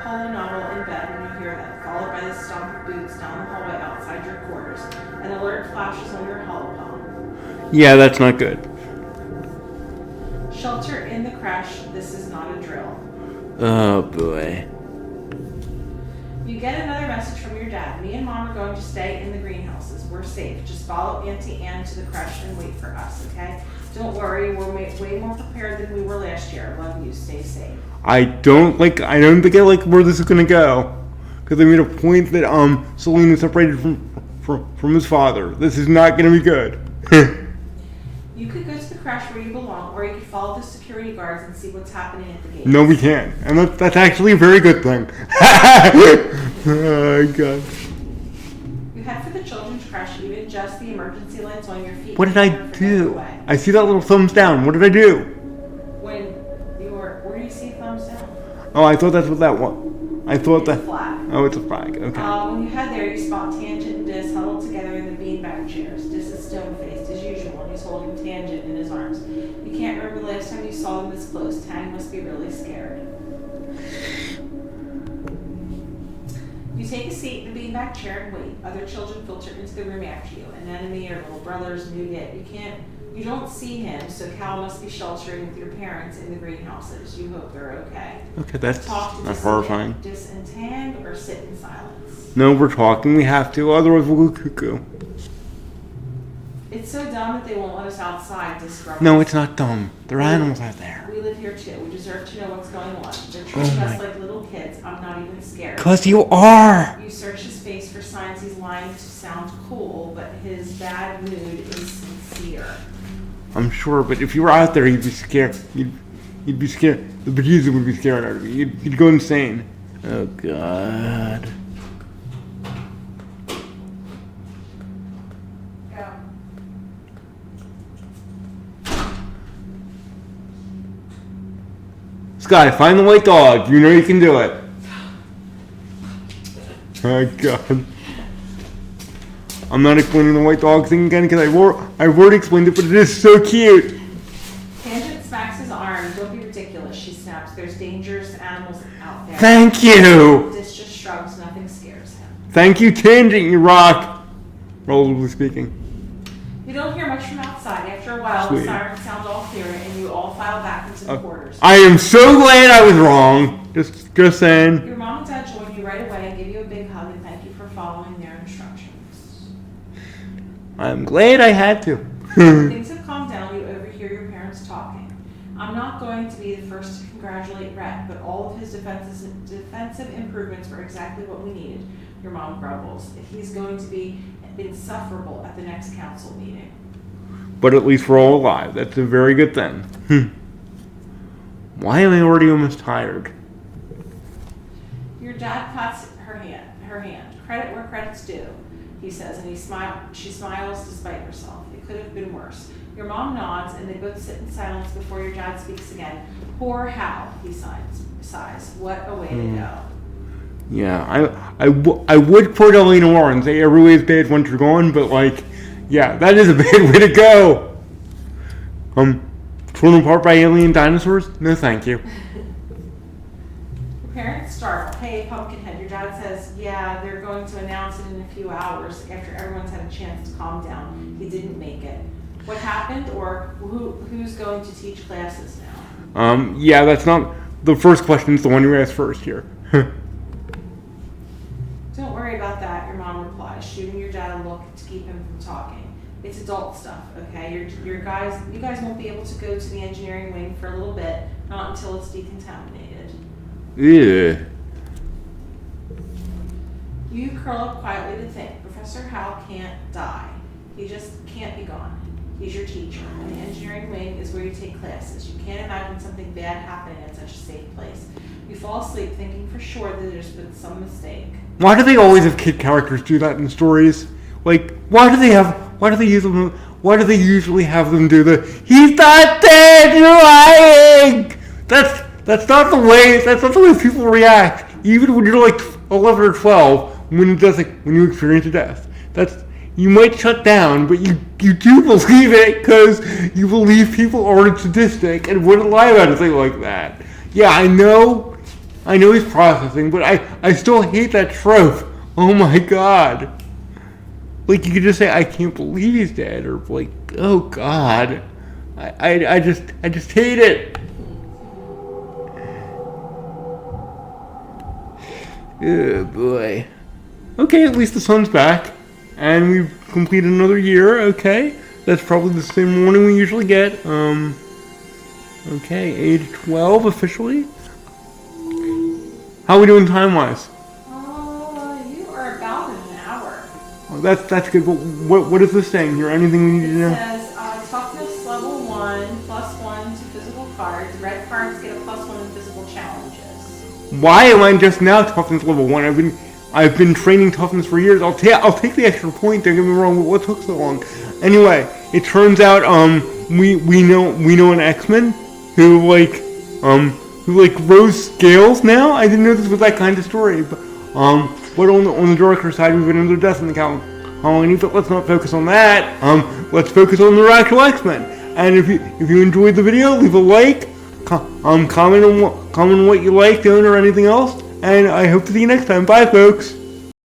holo novel in bed when you hear them, followed by the stomp of boots down the hallway outside your quarters. An alert flashes on your holopone. Yeah, that's not good. Shelter in the crash, this is not a drill. Oh boy. You get another message from your dad. Me and Mom are going to stay in the greenhouses. We're safe. Just follow Auntie Anne to the crash and wait for us, okay? Don't worry, we're way more prepared than we were last year. Love you. Stay safe. I don't think I like where this is gonna go. Because they made a point that Celine was separated from his father. This is not gonna be good. You could go to the crash where you belong, or you could follow the security guards and see what's happening at the gate. No, we can't. And that's actually a very good thing. Oh, God. You head for the children's crash. You adjust the emergency lights on your feet. What did I do? I see that little thumbs down. What did I do? Where do you see thumbs down? Oh, I thought that's what that was. I thought It's that... a flag. Oh, it's a flag. Okay. When you head there, you spot Tangent and Dis huddled together in the beanbag chairs. Dis is stone-faced as usual, and he's holding Tangent in his arms. You can't remember the last time you saw them this close. Tang must be really scared. You take a seat in the beanbag chair and wait. Other children filter into the room after you. An enemy or little brothers, Nougat. You can't You don't see him, so Cal must be sheltering with your parents in the greenhouses. You hope they're okay. Okay, that's Talk to not horrifying. disentend or sit in silence. No, we're talking. We have to, otherwise we'll go cuckoo. It's so dumb that they won't let us outside to scrub. No, it's not dumb. There are animals out there. We live here too. We deserve to know what's going on. They're treating us like little kids. I'm not even scared. 'Cause you are! You search his face for signs he's lying to sound cool, but his bad mood is sincere. I'm sure, but if you were out there, you'd be scared. You'd be scared. The bejesus would be scared out of you. You'd go insane. Oh, God. Go. Sky, find the white dog. You know you can do it. Oh, God. I'm not explaining the white dog thing again because I've already explained it, but it is so cute. Tangent smacks his arm. Don't be ridiculous, she snaps. There's dangerous animals out there. Thank you. This just shrugs. Nothing scares him. Thank you, Tangent, you rock. Relatively speaking. You don't hear much from outside. After a while, Sweet. the sirens sound all clear, and you all file back into the quarters. I am so glad I was wrong. Just saying. Your mom and dad join you right away and give you a big hug and thank you for following their instructions. I'm glad I had to. Things have calmed down. You overhear your parents talking. I'm not going to be the first to congratulate Rhett, but all of his defensive improvements were exactly what we needed. Your mom grumbles. He's going to be insufferable at the next council meeting. But at least we're all alive. That's a very good thing. Why am I already almost tired? Your dad pats her hand. Credit where credit's due, he says, and she smiles despite herself. It could have been worse. Your mom nods, and they both sit in silence before your dad speaks again. Poor Hal, he sighs. What a way to go. Yeah, I would quote Elena Warren and say every way is bad once you're gone, but like, yeah, that is a bad way to go. Torn apart by alien dinosaurs? No, thank you. Your parents startle. Hey, Pumpkinhead, your dad says, yeah, they're going to announce it in a few hours after everyone's had a chance to calm down. He didn't make it. What happened, or who's going to teach classes now? Yeah, that's not the first question. It's the one you asked first here. Don't worry about that, your mom replies, shooting your dad a look to keep him from talking. It's adult stuff, okay? You guys won't be able to go to the engineering wing for a little bit, not until it's decontaminated. Yeah. You curl up quietly to think. Professor Hal can't die. He just can't be gone. He's your teacher, and the engineering wing is where you take classes. You can't imagine something bad happening at such a safe place. You fall asleep thinking for sure that there's been some mistake. Why do they always have kid characters do that in stories? Like, why do they usually have them do he's not dead, you're lying! That's not the way people react. Even when you're like 11 or 12, when you experience a death. You might shut down, but you do believe it because you believe people aren't sadistic and wouldn't lie about a thing like that. Yeah, I know he's processing, but I still hate that trope. Oh my god. Like, you could just say, I can't believe he's dead, or like, oh god. I just hate it. Oh boy. Okay, at least the sun's back. And we've completed another year, okay. That's probably the same morning we usually get. Okay, age 12 officially. How are we doing time-wise? You are about an hour. Oh, that's good, but what is this saying here? Anything we need to know? It says, toughness level 1, +1 to physical cards. Red cards get a +1 in physical challenges. Why am I just now toughness level 1? I've been training toughness for years. I'll take the extra point. Don't get me wrong. But what took so long? Anyway, it turns out we know an X-Men who rose scales now. I didn't know this was that kind of story. But on the darker side, we've been under death in the colony. But let's not focus on that. Let's focus on the actual X-Men. And if you enjoyed the video, leave a like. Comment on what you liked, or anything else. And I hope to see you next time. Bye, folks.